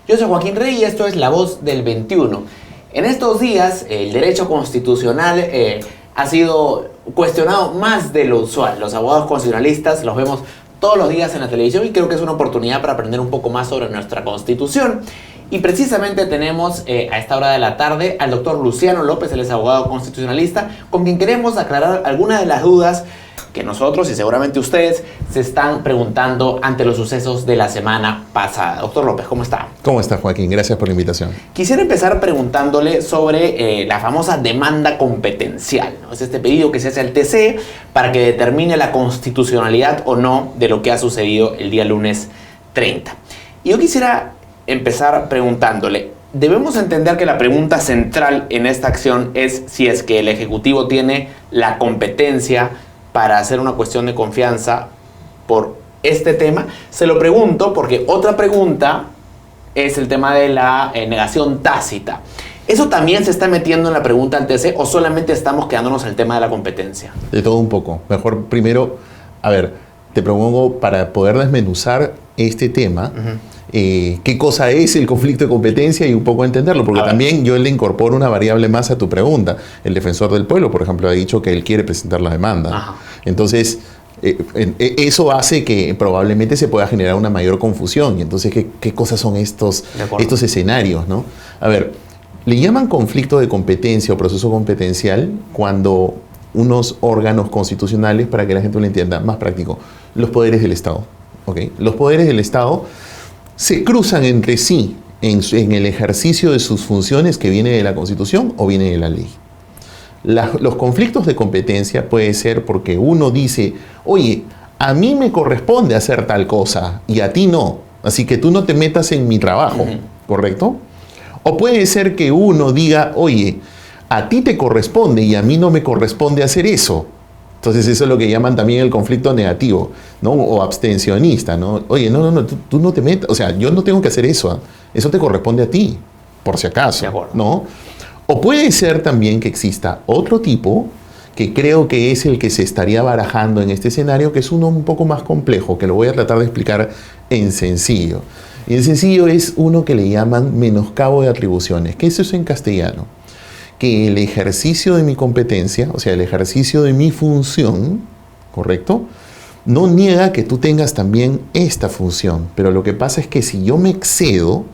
Yo soy Joaquín Rey y esto es La Voz del 21. En estos días, el derecho constitucional ha sido cuestionado más de lo usual. Los abogados constitucionalistas los vemos todos los días en la televisión y creo que es una oportunidad para aprender un poco más sobre nuestra Constitución. Y precisamente tenemos a esta hora de la tarde al doctor Luciano López, él es abogado constitucionalista, con quien queremos aclarar algunas de las dudas que nosotros y seguramente ustedes se están preguntando ante los sucesos de la semana pasada. Doctor López, ¿cómo está? ¿Cómo está, Joaquín? Gracias por la invitación. Quisiera empezar preguntándole sobre la famosa demanda competencial, ¿no? Es este pedido que se hace al TC para que determine la constitucionalidad o no de lo que ha sucedido el día lunes 30. Y yo quisiera empezar preguntándole, debemos entender que la pregunta central en esta acción es si es que el Ejecutivo tiene la competencia para hacer una cuestión de confianza por este tema. Se lo pregunto porque otra pregunta es el tema de la negación tácita. ¿Eso también se está metiendo en la pregunta al TC o solamente estamos quedándonos en el tema de la competencia? De todo un poco. Mejor primero, te propongo para poder desmenuzar este tema, qué cosa es el conflicto de competencia y un poco entenderlo, porque también yo le incorporo una variable más a tu pregunta. El defensor del pueblo, por ejemplo, ha dicho que él quiere presentar la demanda. Ajá. Entonces, eso hace que probablemente se pueda generar una mayor confusión. Y entonces, ¿qué cosas son estos escenarios, ¿no? Le llaman conflicto de competencia o proceso competencial cuando unos órganos constitucionales, para que la gente lo entienda, más práctico, los poderes del Estado. ¿Okay? Los poderes del Estado se cruzan entre sí en el ejercicio de sus funciones que viene de la Constitución o viene de la ley. Los conflictos de competencia puede ser porque uno dice, oye, a mí me corresponde hacer tal cosa y a ti no, así que tú no te metas en mi trabajo, ¿correcto? O puede ser que uno diga, oye, a ti te corresponde y a mí no me corresponde hacer eso. Entonces eso es lo que llaman también el conflicto negativo, ¿no? O abstencionista, ¿no? Oye, no, tú no te metas, o sea, yo no tengo que hacer eso, ¿eh? Eso te corresponde a ti, por si acaso, ¿no? O puede ser también que exista otro tipo, que creo que es el que se estaría barajando en este escenario, que es uno un poco más complejo, que lo voy a tratar de explicar en sencillo. Y en sencillo es uno que le llaman menoscabo de atribuciones. ¿Qué es eso en castellano? Que el ejercicio de mi competencia, o sea, el ejercicio de mi función, ¿correcto?, no niega que tú tengas también esta función, pero lo que pasa es que si yo me excedo,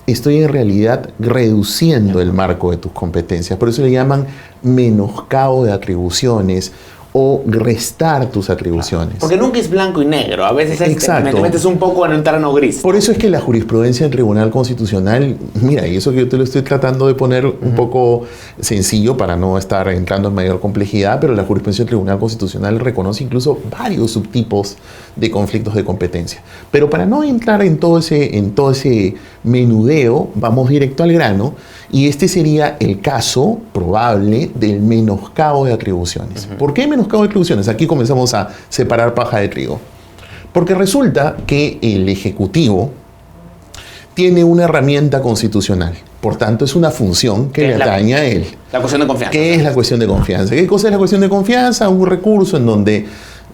estoy en realidad reduciendo el marco de tus competencias. Por eso le llaman menoscabo de atribuciones o restar tus atribuciones. Porque nunca es blanco y negro, a veces te metes un poco en un terreno gris. Por eso es que la jurisprudencia del Tribunal Constitucional, mira, y eso que yo te lo estoy tratando de poner un poco sencillo para no estar entrando en mayor complejidad, pero la jurisprudencia del Tribunal Constitucional reconoce incluso varios subtipos de conflictos de competencia. Pero para no entrar en todo ese menudeo, vamos directo al grano, y este sería el caso probable del menoscabo de atribuciones. ¿Por qué menoscabo de atribuciones? Aquí comenzamos a separar paja de trigo. Porque resulta que el Ejecutivo tiene una herramienta constitucional. Por tanto, es una función que le atañe a él. La cuestión de confianza. ¿Qué es la cuestión de confianza? ¿Qué cosa es la cuestión de confianza? Un recurso en donde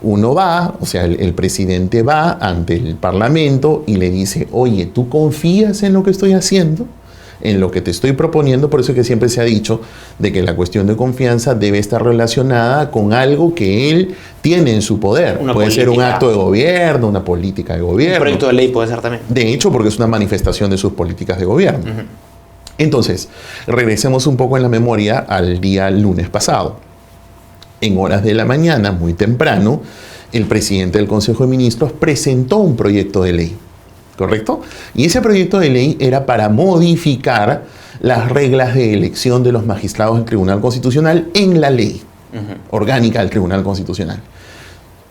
uno va, o sea, el presidente va ante el Parlamento y le dice, oye, ¿tú confías en lo que estoy haciendo? En lo que te estoy proponiendo. Por eso es que siempre se ha dicho de que la cuestión de confianza debe estar relacionada con algo que él tiene en su poder. Puede ser un acto de gobierno, una política de gobierno. Un proyecto de ley puede ser también. De hecho, porque es una manifestación de sus políticas de gobierno. Entonces, regresemos un poco en la memoria al día lunes pasado. En horas de la mañana, muy temprano, el presidente del Consejo de Ministros presentó un proyecto de ley. ¿Correcto? Y ese proyecto de ley era para modificar las reglas de elección de los magistrados del Tribunal Constitucional en la ley orgánica del Tribunal Constitucional.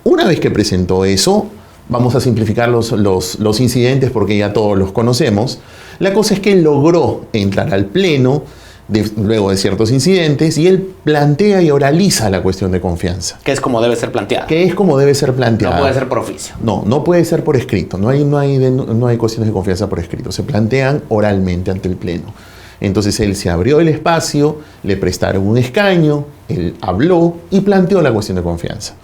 Una vez que presentó eso, vamos a simplificar los incidentes porque ya todos los conocemos. La cosa es que él logró entrar al Pleno luego de ciertos incidentes y él plantea y oraliza la cuestión de confianza. Que es como debe ser planteada. Que es como debe ser planteada. No puede ser por oficio. No puede ser por escrito. No hay cuestiones de confianza por escrito. Se plantean oralmente ante el Pleno. Entonces él se abrió el espacio, le prestaron un escaño, él habló y planteó la cuestión de confianza.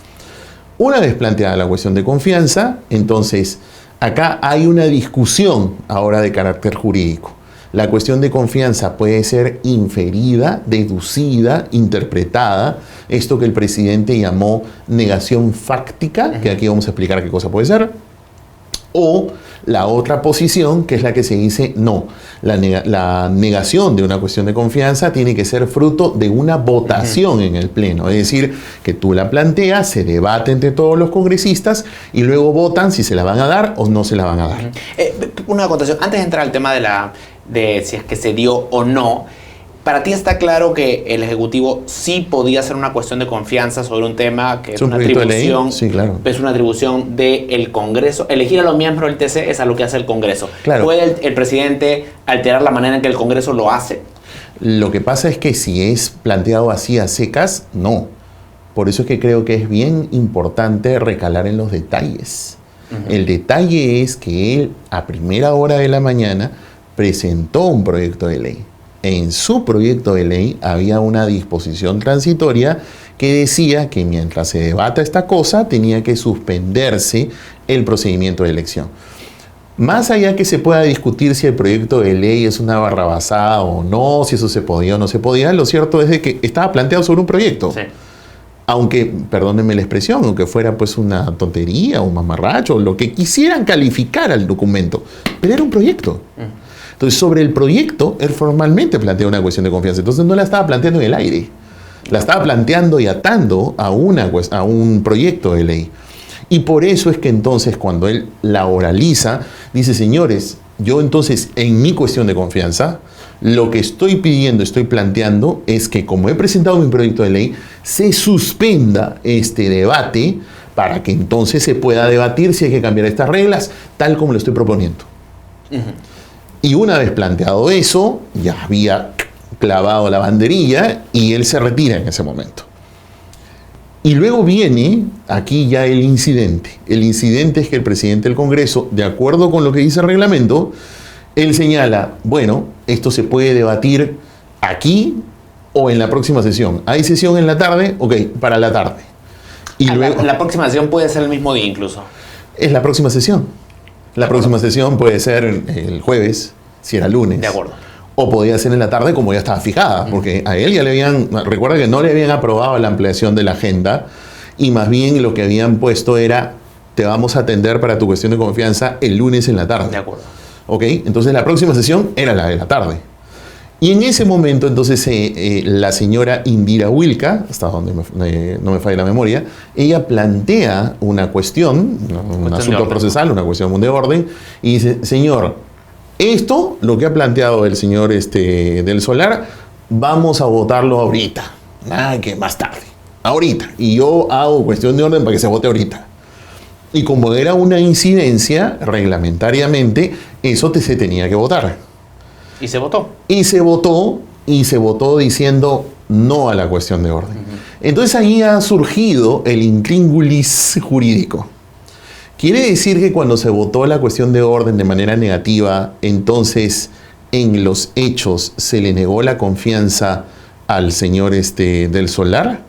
Una vez planteada la cuestión de confianza, entonces Acá hay una discusión ahora de carácter jurídico. La cuestión de confianza puede ser inferida, deducida, interpretada. Esto que el presidente llamó negación fáctica, que aquí vamos a explicar qué cosa puede ser. O la otra posición, que es la que se dice, no, la negación de una cuestión de confianza tiene que ser fruto de una votación en el Pleno. Es decir, que tú la planteas, se debate entre todos los congresistas y luego votan si se la van a dar o no se la van a dar. Una acotación, antes de entrar al tema de si es que se dio o no, ¿para ti está claro que el Ejecutivo sí podía hacer una cuestión de confianza sobre un tema que es una atribución, sí, claro, es una atribución del Congreso? Elegir a los miembros del TC es a lo que hace el Congreso. Claro. ¿Puede el presidente alterar la manera en que el Congreso lo hace? Lo que pasa es que si es planteado así a secas, no. Por eso es que creo que es bien importante recalar en los detalles. El detalle es que él a primera hora de la mañana presentó un proyecto de ley. En su proyecto de ley había una disposición transitoria que decía que mientras se debata esta cosa tenía que suspenderse el procedimiento de elección. Más allá que se pueda discutir si el proyecto de ley es una barrabasada o no, si eso se podía o no se podía, lo cierto es de que estaba planteado sobre un proyecto. Sí. Aunque, perdónenme la expresión, aunque fuera pues una tontería o un mamarracho, lo que quisieran calificar al documento, pero era un proyecto. Entonces, sobre el proyecto, él formalmente plantea una cuestión de confianza. Entonces, no la estaba planteando en el aire. La estaba planteando y atando a un proyecto de ley. Y por eso es que entonces, cuando él la oraliza, dice, señores, yo entonces, en mi cuestión de confianza, lo que estoy pidiendo, estoy planteando, es que como he presentado mi proyecto de ley, se suspenda este debate para que entonces se pueda debatir si hay que cambiar estas reglas, tal como lo estoy proponiendo. Y una vez planteado eso, ya había clavado la banderilla y él se retira en ese momento. Y luego viene aquí ya el incidente. El incidente es que el presidente del Congreso, de acuerdo con lo que dice el reglamento, él señala, bueno, esto se puede debatir aquí o en la próxima sesión. ¿Hay sesión en la tarde? Ok, para la tarde. Y luego, la próxima sesión puede ser el mismo día incluso. Es la próxima sesión. La próxima sesión puede ser el jueves, si era lunes. De acuerdo. O podía ser en la tarde como ya estaba fijada, porque a él ya le habían, recuerda que no le habían aprobado la ampliación de la agenda y más bien lo que habían puesto era, te vamos a atender para tu cuestión de confianza el lunes en la tarde. De acuerdo. ¿Ok? Entonces la próxima sesión era la de la tarde. Y en ese momento entonces la señora Indira Wilka, hasta donde no me falla la memoria, ella plantea una cuestión, un asunto procesal, una cuestión de orden, y dice, señor, esto, lo que ha planteado el señor del Solar, vamos a votarlo ahorita, nada que más tarde, ahorita. Y yo hago cuestión de orden para que se vote ahorita. Y como era una incidencia, reglamentariamente, eso se tenía que votar. ¿Y se votó? Y se votó diciendo no a la cuestión de orden. Entonces ahí ha surgido el intríngulis jurídico. Quiere decir que cuando se votó la cuestión de orden de manera negativa, entonces en los hechos se le negó la confianza al señor del Solar,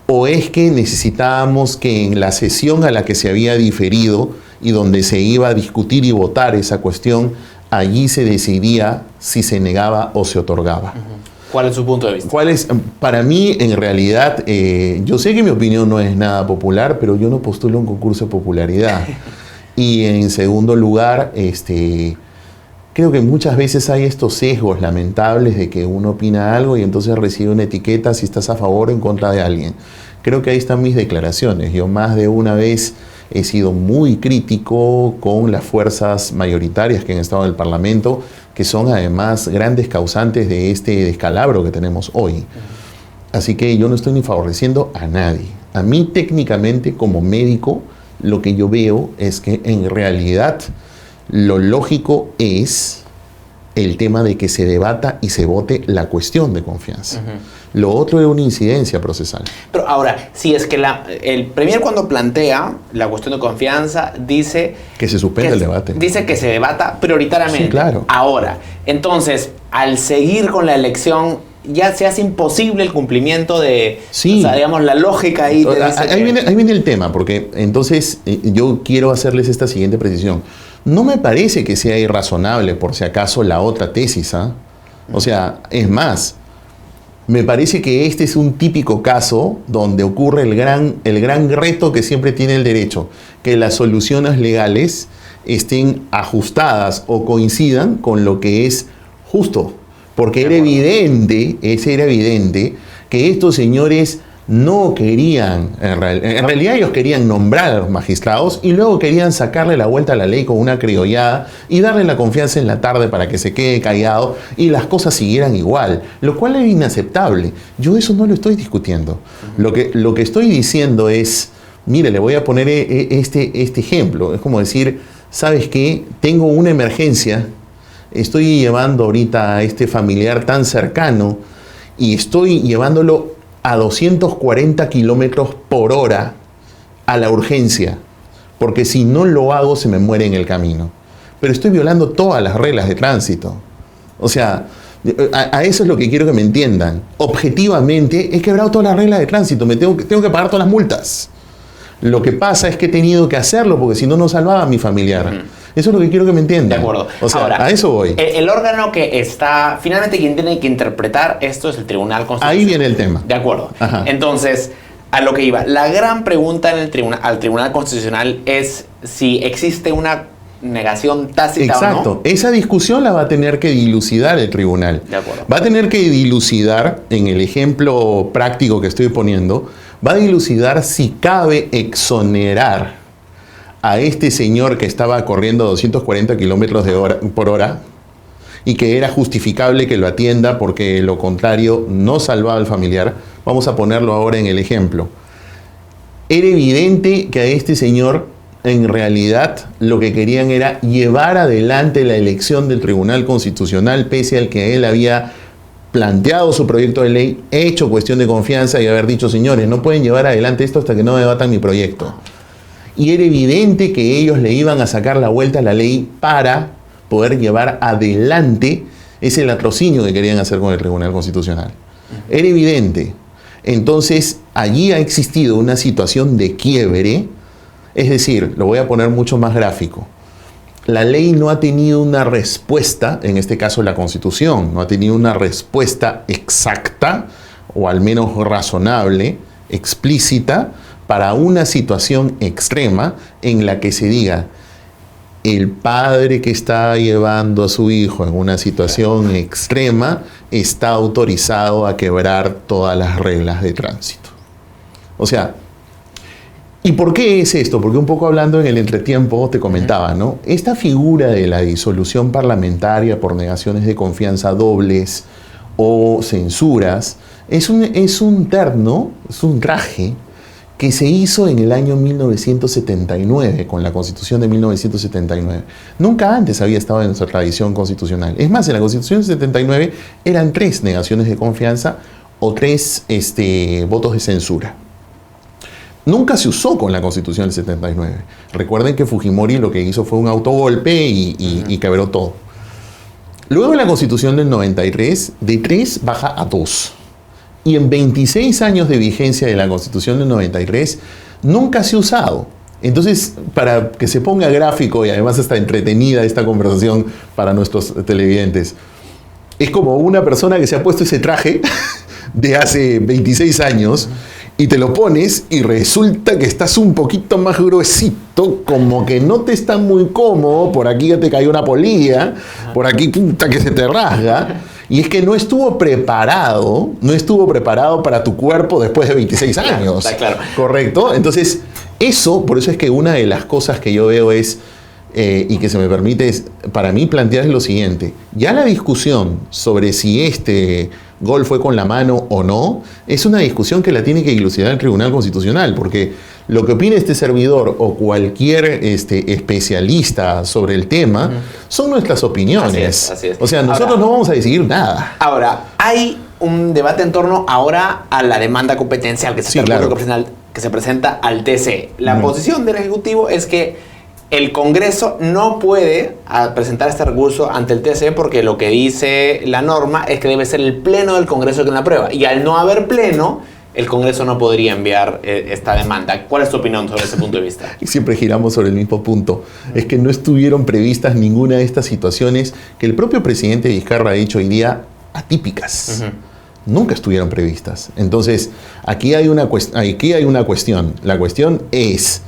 o es que necesitábamos que en la sesión a la que se había diferido y donde se iba a discutir y votar esa cuestión, allí se decidía si se negaba o se otorgaba. ¿Cuál es su punto de vista? Para mí, en realidad, yo sé que mi opinión no es nada popular, pero yo no postulo un concurso de popularidad. Y en segundo lugar, creo que muchas veces hay estos sesgos lamentables de que uno opina algo y entonces recibe una etiqueta si estás a favor o en contra de alguien. Creo que ahí están mis declaraciones. Yo más de una vez he sido muy crítico con las fuerzas mayoritarias que han estado en el Parlamento, que son además grandes causantes de este descalabro que tenemos hoy. Así que yo no estoy ni favoreciendo a nadie. A mí técnicamente como médico lo que yo veo es que en realidad lo lógico es el tema de que se debata y se vote la cuestión de confianza. Lo otro es una incidencia procesal. Pero ahora, si es que el Premier cuando plantea la cuestión de confianza dice... Que se suspende el debate. Dice que se debata prioritariamente. Sí, claro. Ahora, entonces, al seguir con la elección, ya se hace imposible el cumplimiento de, sí, o sea, digamos, la lógica ahí. Ahí viene el tema, porque entonces yo quiero hacerles esta siguiente precisión. No me parece que sea irrazonable, por si acaso, la otra tesis, ¿ah? O sea, es más, me parece que este es un típico caso donde ocurre el gran reto que siempre tiene el derecho, que las soluciones legales estén ajustadas o coincidan con lo que es justo. Porque era evidente que estos señores no querían, en realidad ellos querían nombrar a los magistrados y luego querían sacarle la vuelta a la ley con una criollada y darle la confianza en la tarde para que se quede callado y las cosas siguieran igual, lo cual era inaceptable. Yo eso no lo estoy discutiendo. Lo que estoy diciendo es, mire, le voy a poner este ejemplo. Es como decir, ¿sabes qué? Tengo una emergencia, estoy llevando ahorita a este familiar tan cercano y estoy llevándolo a 240 kilómetros por hora a la urgencia, porque si no lo hago se me muere en el camino. Pero estoy violando todas las reglas de tránsito. O sea, a eso es lo que quiero que me entiendan. Objetivamente he quebrado todas las reglas de tránsito, tengo que pagar todas las multas. Lo que pasa es que he tenido que hacerlo porque si no, no salvaba a mi familiar. Eso es lo que quiero que me entiendan. De acuerdo. O sea, ahora, a eso voy. El órgano que está, finalmente quien tiene que interpretar esto es el Tribunal Constitucional. Ahí viene el tema. De acuerdo. Ajá. Entonces, a lo que iba, la gran pregunta en al Tribunal Constitucional es si existe una negación tácita. Exacto. ¿O no? Esa discusión la va a tener que dilucidar el tribunal. De acuerdo. Va a tener que dilucidar, en el ejemplo práctico que estoy poniendo, va a dilucidar si cabe exonerar a este señor que estaba corriendo 240 kilómetros por hora y que era justificable que lo atienda porque lo contrario no salvaba al familiar. Vamos a ponerlo ahora en el ejemplo. Era evidente que a este señor en realidad lo que querían era llevar adelante la elección del Tribunal Constitucional, pese al que él había planteado su proyecto de ley, hecho cuestión de confianza y haber dicho, señores, no pueden llevar adelante esto hasta que no debatan mi proyecto. Y era evidente que ellos le iban a sacar la vuelta a la ley para poder llevar adelante ese latrocinio que querían hacer con el Tribunal Constitucional. Era evidente. Entonces, allí ha existido una situación de quiebre. Es decir, lo voy a poner mucho más gráfico. La ley no ha tenido una respuesta, en este caso la Constitución, no ha tenido una respuesta exacta, o al menos razonable, explícita, para una situación extrema en la que se diga, el padre que está llevando a su hijo en una situación extrema está autorizado a quebrar todas las reglas de tránsito. O sea, ¿y por qué es esto? Porque un poco hablando en el entretiempo te comentaba, ¿no? Esta figura de la disolución parlamentaria por negaciones de confianza dobles o censuras es un terno, es un traje que se hizo en el año 1979, con la Constitución de 1979. Nunca antes había estado en nuestra tradición constitucional. Es más, en la Constitución de 79 eran 3 negaciones de confianza o 3 votos de censura. Nunca se usó con la Constitución del 79. Recuerden que Fujimori lo que hizo fue un autogolpe y quebró todo. Luego en la Constitución del 93, de 3 baja a 2. Y en 26 años de vigencia de la Constitución del 93, nunca se ha usado. Entonces, para que se ponga gráfico y además está entretenida esta conversación para nuestros televidentes, es como una persona que se ha puesto ese traje de hace 26 años y te lo pones y resulta que estás un poquito más gruesito, como que no te está muy cómodo, por aquí ya te cayó una polilla, por aquí puta que se te rasga, y es que no estuvo preparado para tu cuerpo después de 26 años. Está claro. ¿Correcto? Entonces, por eso es que una de las cosas que yo veo es, y que se me permite, para mí plantear es lo siguiente. Ya la discusión sobre si este gol fue con la mano o no, es una discusión que la tiene que dilucidar el Tribunal Constitucional, porque lo que opine este servidor o cualquier especialista sobre el tema son nuestras opiniones. Así es. O sea, nosotros ahora, no vamos a decidir nada. Ahora, hay un debate en torno ahora a la demanda competencial que se, Sí, claro. que se presenta al TC. La posición del Ejecutivo es que el Congreso no puede presentar este recurso ante el TC porque lo que dice la norma es que debe ser el pleno del Congreso quien la aprueba. Y al no haber pleno, el Congreso no podría enviar esta demanda. ¿Cuál es tu opinión sobre ese punto de vista? Y siempre giramos sobre el mismo punto. Es que no estuvieron previstas ninguna de estas situaciones que el propio presidente Vizcarra ha dicho hoy día atípicas. Nunca estuvieron previstas. Entonces, aquí hay una cuestión. La cuestión es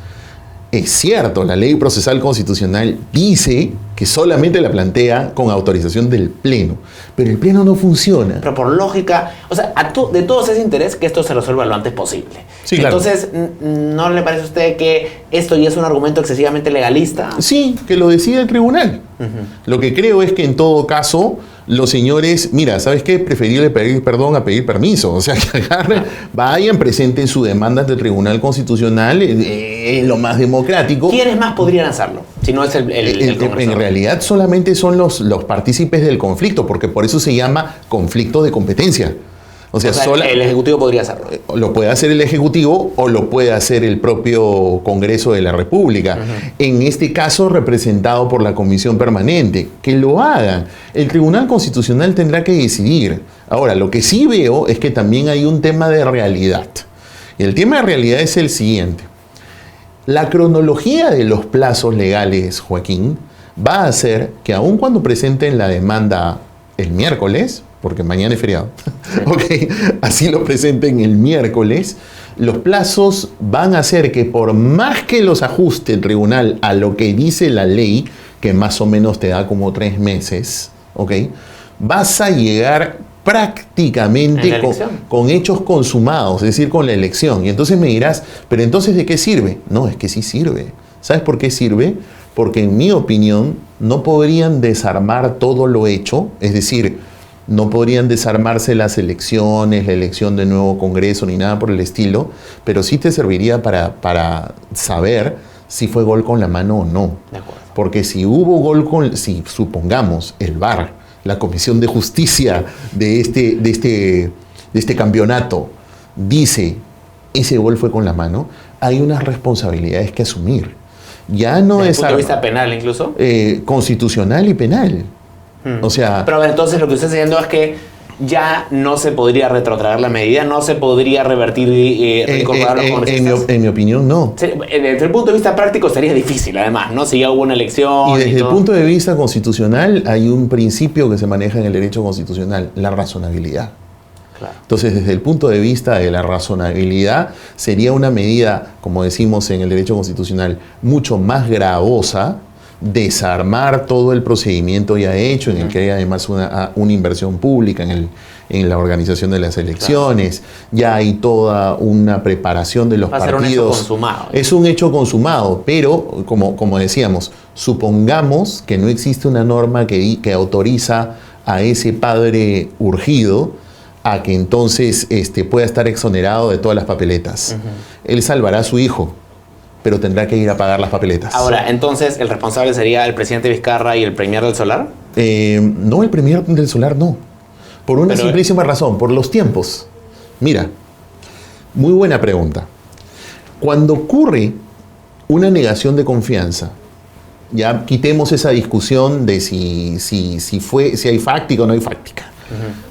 cierto, la ley procesal constitucional dice que solamente la plantea con autorización del Pleno, pero el Pleno no funciona. Pero por lógica, o sea, de todos es interés que esto se resuelva lo antes posible. Sí, claro. Entonces, ¿no le parece a usted que esto ya es un argumento excesivamente legalista? Sí, que lo decida el tribunal. Lo que creo es que en todo caso los señores, mira, ¿sabes qué? Preferible pedir perdón a pedir permiso. O sea, que agarren, vayan, presenten su demanda ante el Tribunal Constitucional, lo más democrático. ¿Quiénes más podrían hacerlo? Si no es el Congreso. En realidad solamente son los partícipes del conflicto, porque por eso se llama conflicto de competencia. O sea, el Ejecutivo podría hacerlo. Lo puede hacer el Ejecutivo o lo puede hacer el propio Congreso de la República. En este caso, representado por la Comisión Permanente. Que lo hagan. El Tribunal Constitucional tendrá que decidir. Ahora, lo que sí veo es que también hay un tema de realidad. Y el tema de realidad es el siguiente. La cronología de los plazos legales, Joaquín, va a hacer que aun cuando presenten la demanda el miércoles, porque mañana es feriado, okay, así lo presenten el miércoles, los plazos van a hacer que por más que los ajuste el tribunal a lo que dice la ley, que más o menos te da como 3 meses, okay, vas a llegar prácticamente con hechos consumados, es decir, con la elección. Y entonces me dirás, pero entonces ¿de qué sirve? No, es que sí sirve. ¿Sabes por qué sirve? Porque en mi opinión no podrían desarmar todo lo hecho, es decir, no podrían desarmarse las elecciones, la elección de nuevo Congreso, ni nada por el estilo, pero sí te serviría para saber si fue gol con la mano o no. De acuerdo. Porque si hubo gol si supongamos el VAR, la Comisión de Justicia de este campeonato, dice ese gol fue con la mano, hay unas responsabilidades que asumir. Ya no es... ¿Desde el punto de vista penal incluso? Constitucional y penal. O sea... Pero entonces lo que usted está diciendo es que ya no se podría retrotraer la medida, no se podría revertir y reincorporar a los congresistas. En mi opinión, no. Desde el punto de vista práctico sería difícil, además, ¿no? Si ya hubo una elección. Y desde el punto de vista constitucional hay un principio que se maneja en el derecho constitucional, la razonabilidad. Claro. Entonces, desde el punto de vista de la razonabilidad, sería una medida, como decimos en el derecho constitucional, mucho más gravosa, desarmar todo el procedimiento ya hecho, en el que hay además una inversión pública en la organización de las elecciones, ya hay toda una preparación de los partidos. Va a ser un hecho consumado. Es un hecho consumado, pero como decíamos, supongamos que no existe una norma que autoriza a ese padre urgido a que entonces pueda estar exonerado de todas las papeletas. Él salvará a su hijo, pero tendrá que ir a pagar las papeletas. Ahora, entonces, ¿el responsable sería el presidente Vizcarra y el premier del Solar? No, el premier del Solar no. Por una simplísima razón, por los tiempos. Mira, muy buena pregunta. Cuando ocurre una negación de confianza, ya quitemos esa discusión de si hay fáctica o no hay fáctica.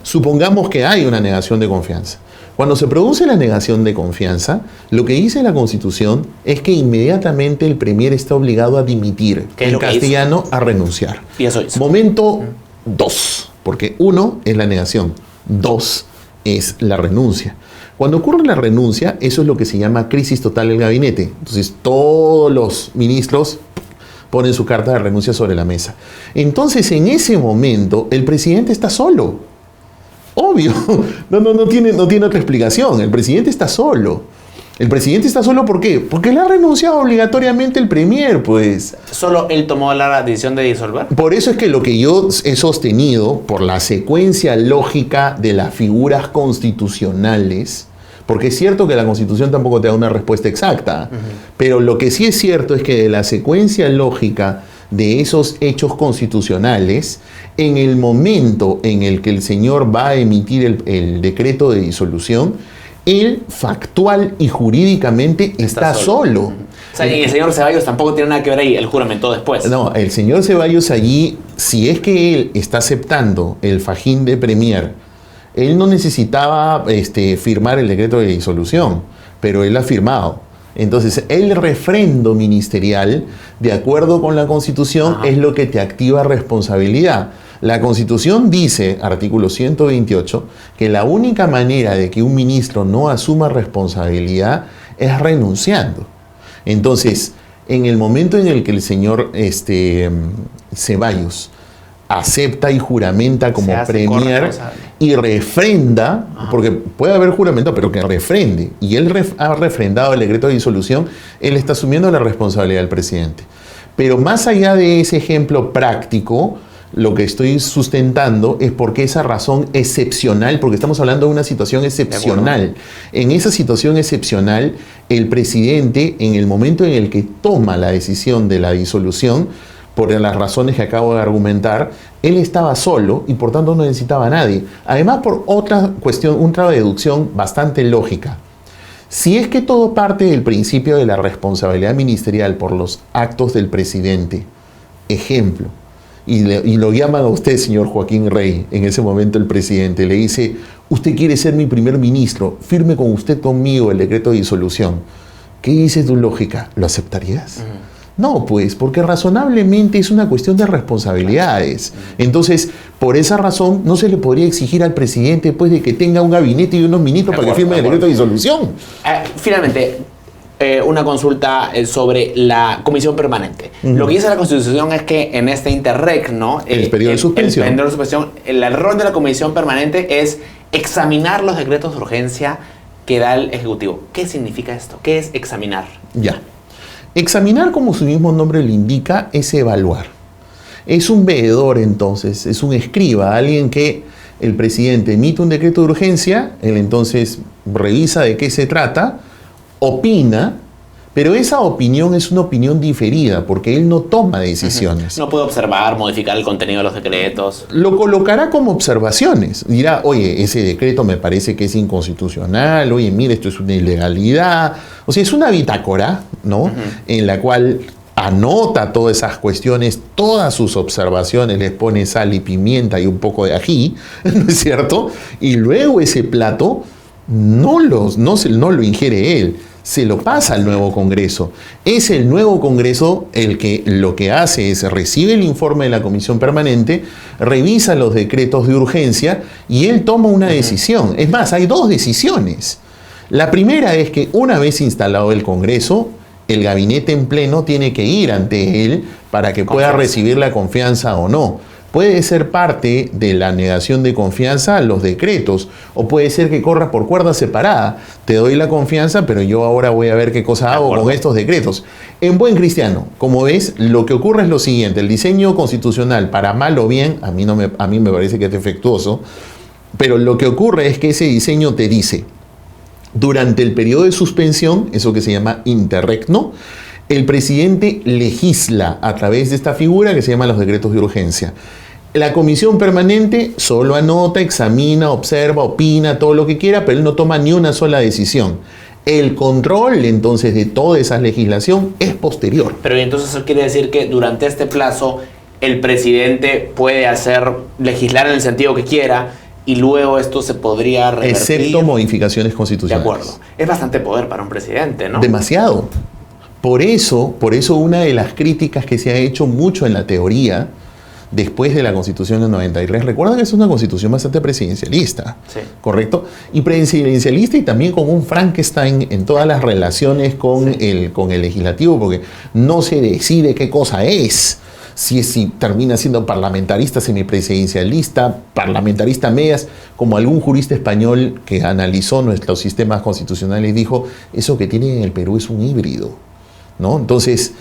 Supongamos que hay una negación de confianza. Cuando se produce la negación de confianza, lo que dice la Constitución es que inmediatamente el premier está obligado a dimitir, en castellano, a renunciar. Y eso hizo. Momento 2, porque 1 es la negación, 2 es la renuncia. Cuando ocurre la renuncia, eso es lo que se llama crisis total del gabinete. Entonces, todos los ministros ponen su carta de renuncia sobre la mesa. Entonces, en ese momento, el presidente está solo. Obvio, no tiene otra explicación. El presidente está solo. El presidente está solo, ¿por qué? Porque le ha renunciado obligatoriamente el premier, pues. ¿Solo él tomó la decisión de disolver? Por eso es que lo que yo he sostenido, por la secuencia lógica de las figuras constitucionales, porque es cierto que la Constitución tampoco te da una respuesta exacta, pero lo que sí es cierto es que de la secuencia lógica de esos hechos constitucionales, en el momento en el que el señor va a emitir el decreto de disolución, él factual y jurídicamente está solo. O sea, y el señor Ceballos tampoco tiene nada que ver ahí, él juramentó después. No, el señor Ceballos allí, si es que él está aceptando el fajín de Premier, él no necesitaba firmar el decreto de disolución, pero él ha firmado. Entonces, el refrendo ministerial, de acuerdo con la Constitución, es lo que te activa responsabilidad. La Constitución dice, artículo 128, que la única manera de que un ministro no asuma responsabilidad es renunciando. Entonces, en el momento en el que el señor Ceballos acepta y juramenta como premier y refrenda, porque puede haber juramento, pero que refrende, y él ha refrendado el decreto de disolución, él está asumiendo la responsabilidad del presidente. Pero más allá de ese ejemplo práctico, lo que estoy sustentando es porque esa razón excepcional, porque estamos hablando de una situación excepcional. En esa situación excepcional, el presidente, en el momento en el que toma la decisión de la disolución, por las razones que acabo de argumentar, él estaba solo y por tanto no necesitaba a nadie. Además, por otra cuestión, otra deducción bastante lógica. Si es que todo parte del principio de la responsabilidad ministerial por los actos del presidente, ejemplo, y lo llaman a usted, señor Joaquín Rey, en ese momento el presidente, le dice, usted quiere ser mi primer ministro, firme con usted conmigo el decreto de disolución. ¿Qué dice tu lógica? ¿Lo aceptarías? No, pues, porque razonablemente es una cuestión de responsabilidades. Entonces, por esa razón, no se le podría exigir al presidente pues, de que tenga un gabinete y unos ministros para que firme el decreto de disolución. Finalmente, una consulta sobre la comisión permanente. Lo que dice la Constitución es que en este interregno, el periodo de suspensión, el rol de la comisión permanente es examinar los decretos de urgencia que da el Ejecutivo. ¿Qué significa esto? ¿Qué es examinar? Ya. Examinar, como su mismo nombre le indica, es evaluar. Es un veedor, entonces, es un escriba, alguien que el presidente emite un decreto de urgencia, él entonces revisa de qué se trata, opina, pero esa opinión es una opinión diferida, porque él no toma decisiones. No puede observar, modificar el contenido de los decretos. Lo colocará como observaciones. Dirá, oye, ese decreto me parece que es inconstitucional, oye, mire, esto es una ilegalidad. O sea, es una bitácora, ¿no? En la cual anota todas esas cuestiones, todas sus observaciones, les pone sal y pimienta y un poco de ají, ¿no es cierto? Y luego ese plato no lo ingiere él, se lo pasa al nuevo Congreso. Es el nuevo Congreso el que lo que hace es recibe el informe de la Comisión Permanente, revisa los decretos de urgencia y él toma una decisión. Es más, hay dos decisiones. La primera es que una vez instalado el Congreso, el gabinete en pleno tiene que ir ante él para que pueda recibir la confianza o no. Puede ser parte de la negación de confianza a los decretos, o puede ser que corra por cuerda separada. Te doy la confianza, pero yo ahora voy a ver qué cosa hago con estos decretos. En buen cristiano, como ves, lo que ocurre es lo siguiente: el diseño constitucional, para mal o bien, a mí me parece que es defectuoso, pero lo que ocurre es que ese diseño te dice, durante el periodo de suspensión, eso que se llama interregno, el presidente legisla a través de esta figura que se llama los decretos de urgencia. La comisión permanente solo anota, examina, observa, opina, todo lo que quiera, pero él no toma ni una sola decisión. El control, entonces, de toda esa legislación es posterior. Pero entonces eso quiere decir que durante este plazo el presidente puede legislar en el sentido que quiera y luego esto se podría revertir. Excepto modificaciones constitucionales. De acuerdo. Es bastante poder para un presidente, ¿no? Demasiado. Por eso una de las críticas que se ha hecho mucho en la teoría después de la Constitución del 93, recuerda que es una Constitución bastante presidencialista, sí, ¿correcto? Y presidencialista y también con un Frankenstein en todas las relaciones con el legislativo, porque no se decide qué cosa es. Si termina siendo parlamentarista, semipresidencialista, parlamentarista medias, como algún jurista español que analizó nuestros sistemas constitucionales dijo, eso que tienen en el Perú es un híbrido, ¿no? Entonces,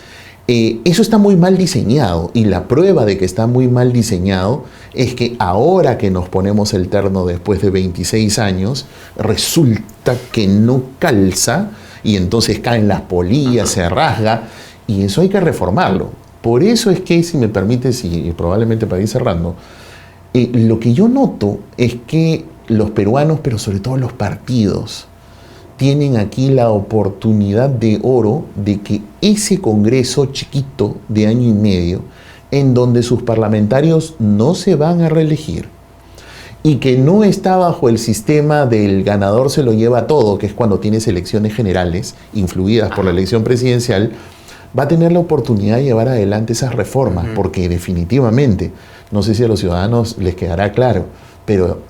eso está muy mal diseñado, y la prueba de que está muy mal diseñado es que ahora que nos ponemos el terno después de 26 años, resulta que no calza, y entonces caen las polillas, se rasga, y eso hay que reformarlo. Por eso es que, si me permites, y probablemente para ir cerrando, lo que yo noto es que los peruanos, pero sobre todo los partidos, tienen aquí la oportunidad de oro de que ese Congreso chiquito de año y medio, en donde sus parlamentarios no se van a reelegir y que no está bajo el sistema del ganador se lo lleva todo, que es cuando tienes elecciones generales influidas por la elección presidencial, va a tener la oportunidad de llevar adelante esas reformas, porque definitivamente, no sé si a los ciudadanos les quedará claro, pero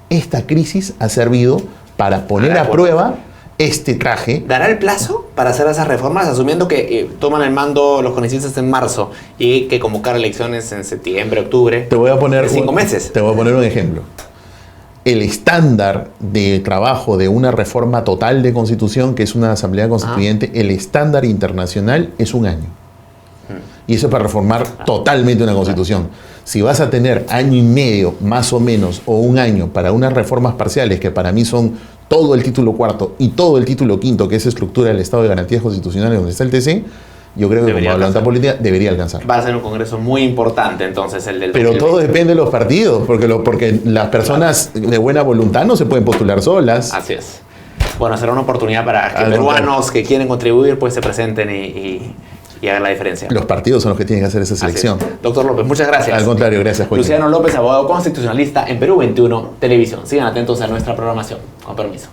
esta crisis ha servido para poner a prueba este traje. ¿Dará el plazo para hacer esas reformas, asumiendo que toman el mando los congresistas en marzo y hay que convocar elecciones en septiembre, octubre? Te voy a poner 5 meses. Te voy a poner un ejemplo. El estándar de trabajo de una reforma total de constitución, que es una asamblea constituyente, el estándar internacional es 1 año. Y eso es para reformar totalmente una constitución. Si vas a tener año y medio, más o menos, o 1 año para unas reformas parciales, que para mí son todo el título cuarto y todo el título quinto, que es estructura del Estado de Garantías Constitucionales, donde está el TC, yo creo que como voluntad política debería alcanzar. Va a ser un congreso muy importante entonces el del 2020. Pero todo depende de los partidos, porque las personas de buena voluntad no se pueden postular solas. Así es. Bueno, será una oportunidad para que peruanos que quieren contribuir pues se presenten y hagan la diferencia. Los partidos son los que tienen que hacer esa selección. Doctor López, muchas gracias. Al contrario, gracias, Joaquín. Luciano López, abogado constitucionalista en Perú 21 Televisión. Sigan atentos a nuestra programación. Con permiso.